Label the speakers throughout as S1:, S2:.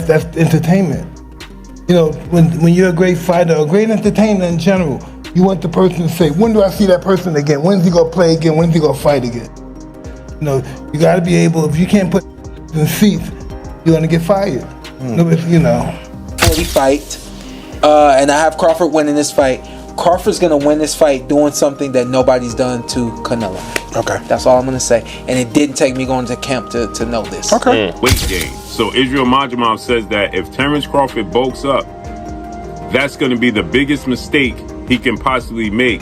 S1: That's entertainment. You know, when you're a great fighter, a great entertainer in general, you want the person to say, when do I see that person again? When's he gonna play again? When's he gonna fight again? You know, you gotta be able, if you can't put in seats, you're gonna get fired. You know.
S2: Before we fight, and I have Crawford winning this fight. Crawford's gonna win this fight doing something that nobody's done to Canelo.
S3: Okay.
S2: That's all I'm gonna say. And it didn't take me going to camp to know this.
S3: Okay.
S4: Weight gain. So Israel Majimov says that if Terence Crawford bulks up, that's going to be the biggest mistake he can possibly make,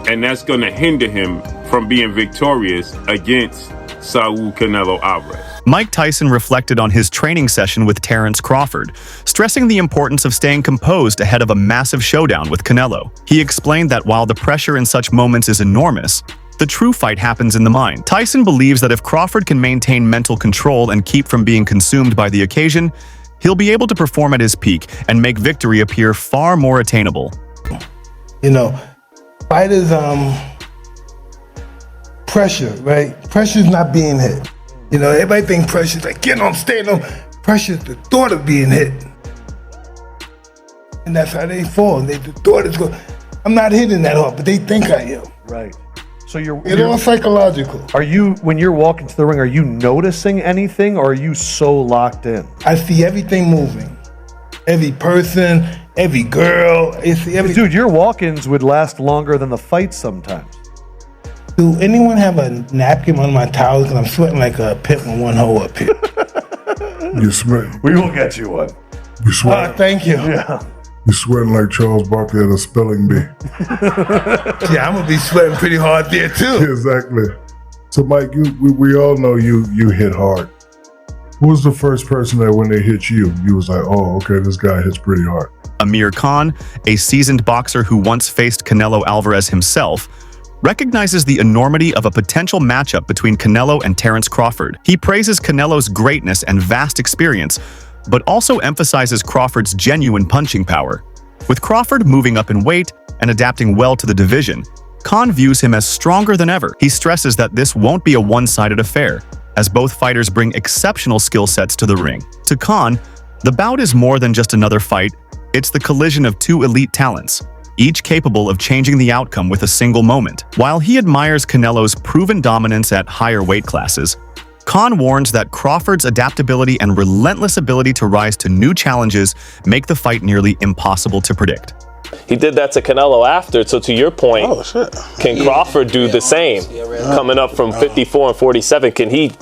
S4: and that's going to hinder him from being victorious against Saul Canelo Alvarez.
S5: Mike Tyson reflected on his training session with Terence Crawford, stressing the importance of staying composed ahead of a massive showdown with Canelo. He explained that while the pressure in such moments is enormous, the true fight happens in the mind. Tyson believes that if Crawford can maintain mental control and keep from being consumed by the occasion, he'll be able to perform at his peak and make victory appear far more attainable.
S1: You know, fighters, pressure, right? Pressure's not being hit. You know, everybody think pressure's like, get on, stay on. Pressure's the thought of being hit. And that's how they fall. The thought is go, I'm not hitting that hard, but they think I am.
S6: Right. So you're
S1: all psychological.
S6: Are you, when you're walking to the ring, are you noticing anything, or are you so locked in?
S1: I see everything moving. Every person, every girl. I see everything.
S6: Dude, your walk-ins would last longer than the fights sometimes.
S1: Do anyone have a napkin on my towels? Because I'm sweating like a pimp with one hole up here.
S7: You're sweating.
S6: We will get you one.
S7: You're sweating.
S1: Thank you.
S6: Yeah.
S7: You're sweating like Charles Barkley at a spelling bee.
S1: Yeah, I'm gonna be sweating pretty hard there too.
S7: Exactly. So, Mike, we all know you hit hard. Who was the first person that when they hit you, you was like, oh, okay, this guy hits pretty hard?
S5: Amir Khan, a seasoned boxer who once faced Canelo Alvarez himself, recognizes the enormity of a potential matchup between Canelo and Terence Crawford. He praises Canelo's greatness and vast experience, but also emphasizes Crawford's genuine punching power. With Crawford moving up in weight and adapting well to the division, Khan views him as stronger than ever. He stresses that this won't be a one-sided affair, as both fighters bring exceptional skill sets to the ring. To Khan, the bout is more than just another fight, it's the collision of two elite talents, each capable of changing the outcome with a single moment. While he admires Canelo's proven dominance at higher weight classes, Khan warns that Crawford's adaptability and relentless ability to rise to new challenges make the fight nearly impossible to predict.
S8: He did that to Canelo after, so to your point, can Crawford do the same? Coming up from 54 and 47, can he,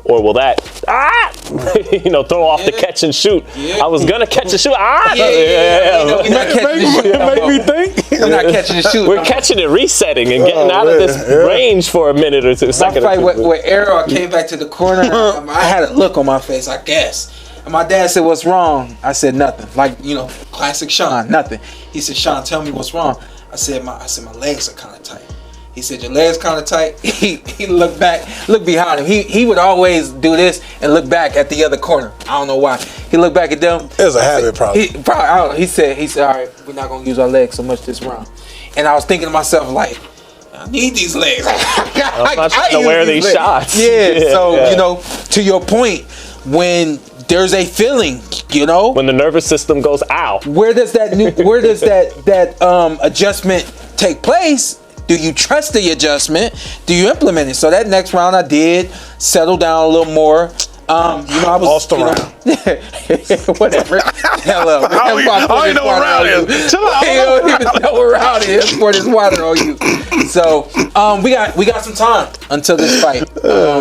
S8: or will that, throw off the catch and shoot? I was gonna catch and shoot.
S2: We're not catching and shoot.
S3: Make me think.
S2: We're not catching and shoot.
S8: We're catching it, resetting, and getting out of this range for a minute or two.
S2: My fight with Arrow, I came back to the corner. I had a look on my face, I guess. And my dad said, "What's wrong?" I said, "Nothing." Like, classic Sean, nothing. He said, "Sean, tell me what's wrong." I said, my legs are kind of tight. He said, "Your legs kind of tight." He looked back, looked behind him. He would always do this and look back at the other corner. I don't know why. He looked back at them.
S3: It was a habit, probably.
S2: He said, "All right, we're not gonna use our legs so much this round." And I was thinking to myself, like, I need these legs.
S8: I'm not trying to wear these shots.
S2: Yeah. So to your point, when there's a feeling,
S8: when the nervous system goes, ow.
S2: Where does that adjustment take place? Do you trust the adjustment? Do you implement it? So that next round I did settle down a little more. I was
S3: lost around.
S2: Whatever. Hello.
S3: I don't know what around is. Chill out.
S2: He don't even know what around is. Pour this water on you. So we got some time until this fight.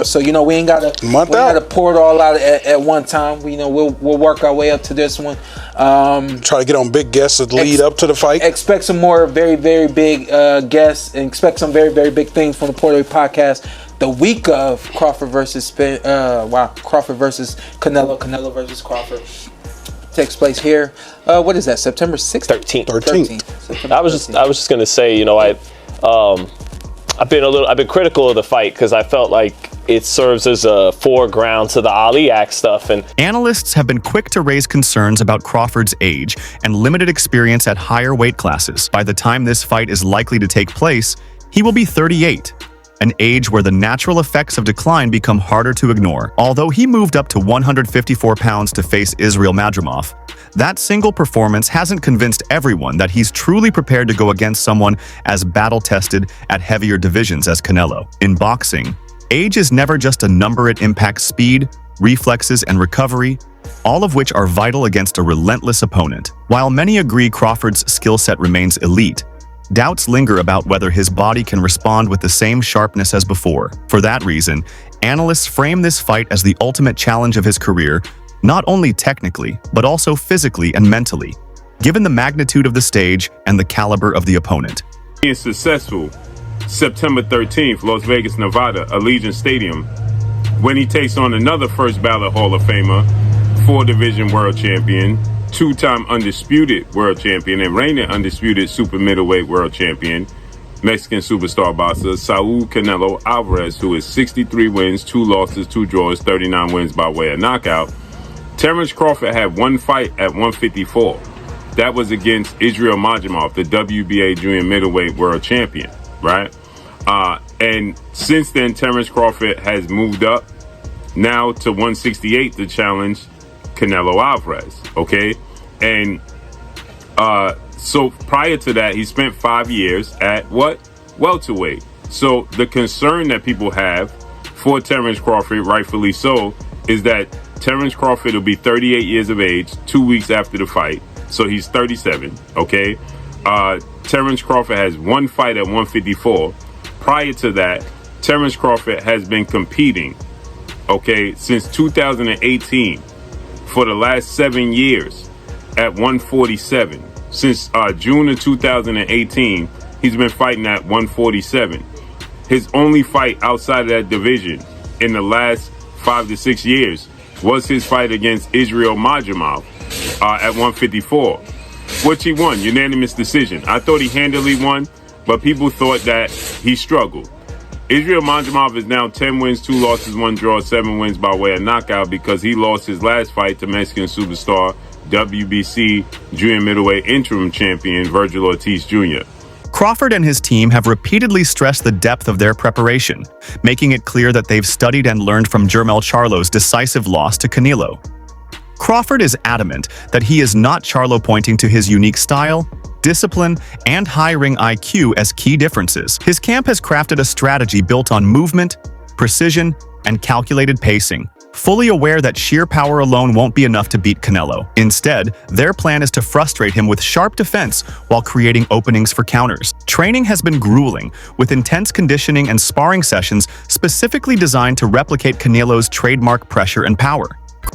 S2: So we ain't gotta pour it all out at one time. We'll work our way up to this one.
S3: Try to get on big guests to lead up to the fight.
S2: Expect some more very, very big guests, and expect some very, very big things from the Puerto Rico podcast. The week of Crawford versus Canelo versus Crawford takes place here. What is that? September 6th?
S8: 13th. I was just gonna say, I've been critical of the fight because I felt like it serves as a foreground to the Ali Act stuff. And
S5: analysts have been quick to raise concerns about Crawford's age and limited experience at higher weight classes. By the time this fight is likely to take place, he will be 38. an age where the natural effects of decline become harder to ignore. Although he moved up to 154 pounds to face Israil Madrimov, that single performance hasn't convinced everyone that he's truly prepared to go against someone as battle-tested at heavier divisions as Canelo. In boxing, age is never just a number. It impacts speed, reflexes, and recovery, all of which are vital against a relentless opponent. While many agree Crawford's skill set remains elite, doubts linger about whether his body can respond with the same sharpness as before. For that reason, analysts frame this fight as the ultimate challenge of his career, not only technically, but also physically and mentally, given the magnitude of the stage and the caliber of the opponent.
S4: Being successful, September 13th, Las Vegas, Nevada, Allegiant Stadium, when he takes on another first ballot Hall of Famer, 4-division world champion, 2-time undisputed world champion, and reigning undisputed super middleweight world champion, Mexican superstar boxer Saul Canelo Alvarez, who is 63 wins, 2 losses, 2 draws, 39 wins by way of knockout. Terence Crawford had one fight at 154. That was against Israil Madrimov, the WBA junior middleweight world champion, right? And since then, Terence Crawford has moved up now to 168 to challenge Canelo Alvarez, okay? And so prior to that, he spent 5 years at what? Welterweight. So the concern that people have for Terence Crawford, rightfully so, is that Terence Crawford will be 38 years of age 2 weeks after the fight. So he's 37, okay? Terence Crawford has one fight at 154. Prior to that, Terence Crawford has been competing, okay, since 2018 for the last 7 years at 147. Since June of 2018, he's been fighting at 147. His only fight outside of that division in the last 5 to 6 years was his fight against Israil Madrimov at 154, which he won, unanimous decision. I thought he handily won, but people thought that he struggled. Israil Madrimov is now 10 wins, 2 losses, 1 draw, 7 wins by way of knockout because he lost his last fight to Mexican superstar, WBC junior middleweight interim champion Virgil Ortiz Jr.
S5: Crawford and his team have repeatedly stressed the depth of their preparation, making it clear that they've studied and learned from Jermell Charlo's decisive loss to Canelo. Crawford is adamant that he is not Charlo, pointing to his unique style, discipline, and high ring IQ as key differences. His camp has crafted a strategy built on movement, precision, and calculated pacing, fully aware that sheer power alone won't be enough to beat Canelo. Instead, their plan is to frustrate him with sharp defense while creating openings for counters. Training has been grueling, with intense conditioning and sparring sessions specifically designed to replicate Canelo's trademark pressure and power.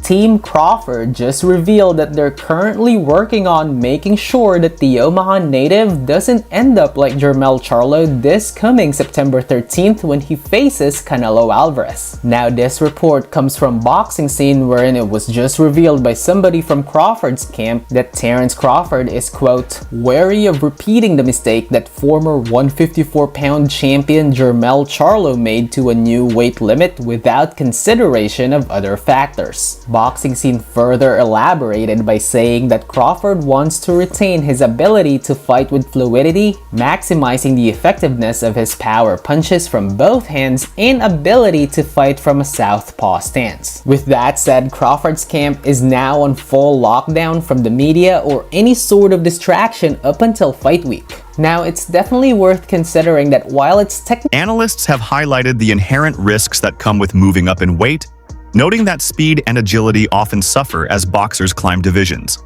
S9: Team Crawford just revealed that they're currently working on making sure that the Omaha native doesn't end up like Jermell Charlo this coming September 13th when he faces Canelo Alvarez. Now this report comes from Boxing Scene, wherein it was just revealed by somebody from Crawford's camp that Terence Crawford is, quote, wary of repeating the mistake that former 154-pound champion Jermell Charlo made to a new weight limit without consideration of other factors. Boxing Scene further elaborated by saying that Crawford wants to retain his ability to fight with fluidity, maximizing the effectiveness of his power punches from both hands and ability to fight from a southpaw stance. With that said, Crawford's camp is now on full lockdown from the media or any sort of distraction up until fight week. Now, it's definitely worth considering that while it's
S5: Analysts have highlighted the inherent risks that come with moving up in weight, noting that speed and agility often suffer as boxers climb divisions.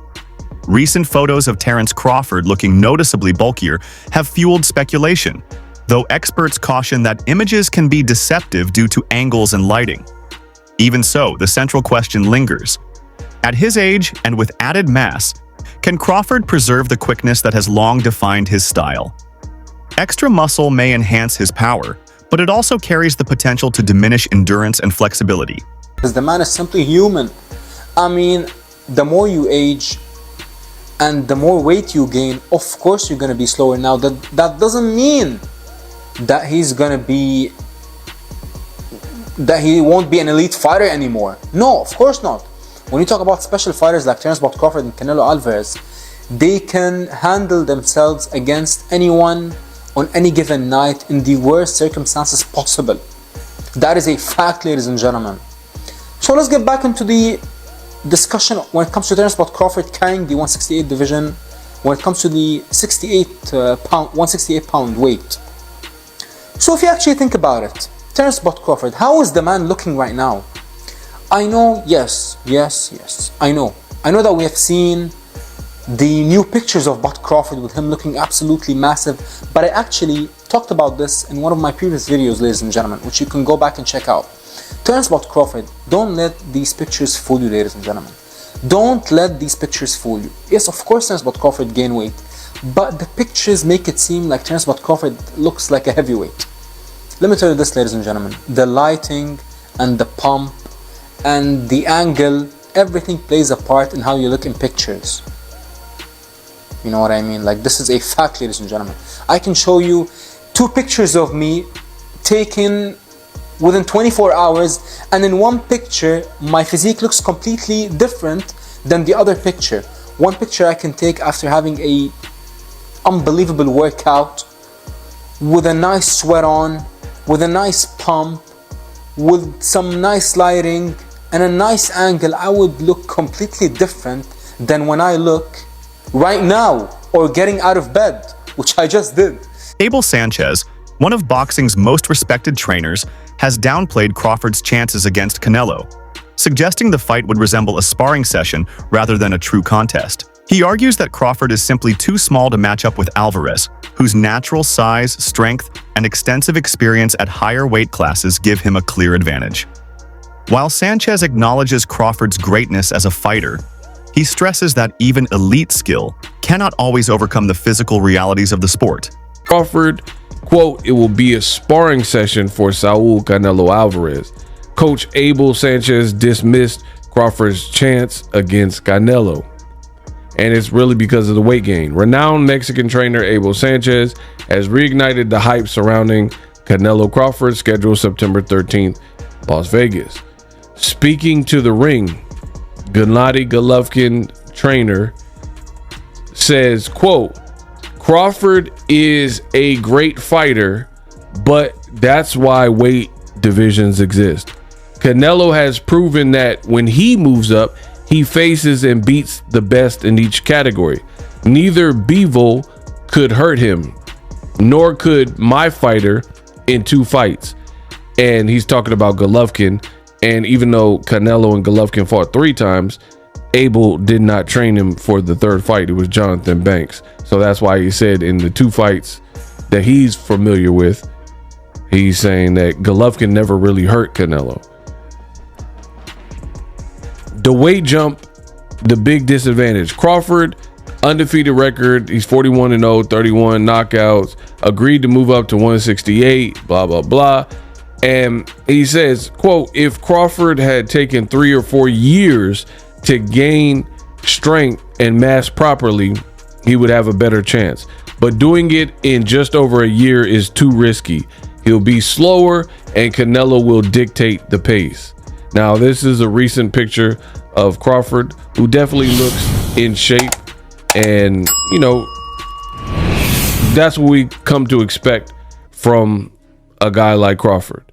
S5: Recent photos of Terence Crawford looking noticeably bulkier have fueled speculation, though experts caution that images can be deceptive due to angles and lighting. Even so, the central question lingers. At his age and with added mass, can Crawford preserve the quickness that has long defined his style? Extra muscle may enhance his power, but it also carries the potential to diminish endurance and flexibility.
S10: Because the man is simply human. I mean, the more you age and the more weight you gain, of course you're going to be slower. Now, that doesn't mean that he won't be an elite fighter anymore. No, of course not. When you talk about special fighters like Terence Crawford and Canelo Alvarez, they can handle themselves against anyone on any given night in the worst circumstances possible. That is a fact, ladies and gentlemen. So let's get back into the discussion when it comes to Terence Crawford carrying the 168 division, when it comes to the 168 pound weight. So if you actually think about it, Terence Crawford, how is the man looking right now? I know, yes, I know that we have seen the new pictures of Crawford with him looking absolutely massive, but I actually talked about this in one of my previous videos, ladies and gentlemen, which you can go back and check out. Terence Crawford, don't let these pictures fool you, ladies and gentlemen. Don't let these pictures fool you. Yes, of course Terence Crawford gained weight, but the pictures make it seem like Terence Crawford looks like a heavyweight. Let me tell you this, ladies and gentlemen, the lighting and the pump and the angle, everything plays a part in how you look in pictures. You know what I mean? Like, this is a fact, ladies and gentlemen. I can show you 2 pictures of me taken within 24 hours, and in one picture my physique looks completely different than the other picture. One picture I can take after having a unbelievable workout, with a nice sweat on, with a nice pump, with some nice lighting and a nice angle. I would look completely different than when I look right now or getting out of bed, which I just did.
S5: Abel Sanchez, one of boxing's most respected trainers, has downplayed Crawford's chances against Canelo, suggesting the fight would resemble a sparring session rather than a true contest. He argues that Crawford is simply too small to match up with Alvarez, whose natural size, strength, and extensive experience at higher weight classes give him a clear advantage. While Sanchez acknowledges Crawford's greatness as a fighter, he stresses that even elite skill cannot always overcome the physical realities of the sport.
S11: Crawford, quote, "It will be a sparring session for Saul Canelo Alvarez." Coach Abel Sanchez dismissed Crawford's chance against Canelo, and it's really because of the weight gain. Renowned Mexican trainer Abel Sanchez has reignited the hype surrounding Canelo Crawford, scheduled September 13th, Las Vegas. Speaking to the ring, Gennady Golovkin, trainer, says, quote, "Crawford is a great fighter, but that's why weight divisions exist. Canelo has proven that when he moves up, he faces and beats the best in each category. Neither Bivol could hurt him, nor could my fighter in 2 fights." And he's talking about Golovkin. And even though Canelo and Golovkin fought 3 times, Abel did not train him for the 3rd fight. It was Jonathan Banks. So that's why he said in the 2 fights that he's familiar with, he's saying that Golovkin never really hurt Canelo. The weight jump, the big disadvantage. Crawford, undefeated record. He's 41-0, 31 knockouts. Agreed to move up to 168, blah, blah, blah. And he says, quote, "If Crawford had taken 3 or 4 years to gain strength and mass properly, he would have a better chance. But doing it in just over a year is too risky. He'll be slower and Canelo will dictate the pace." Now, this is a recent picture of Crawford, who definitely looks in shape. And, you know, that's what we come to expect from a guy like Crawford.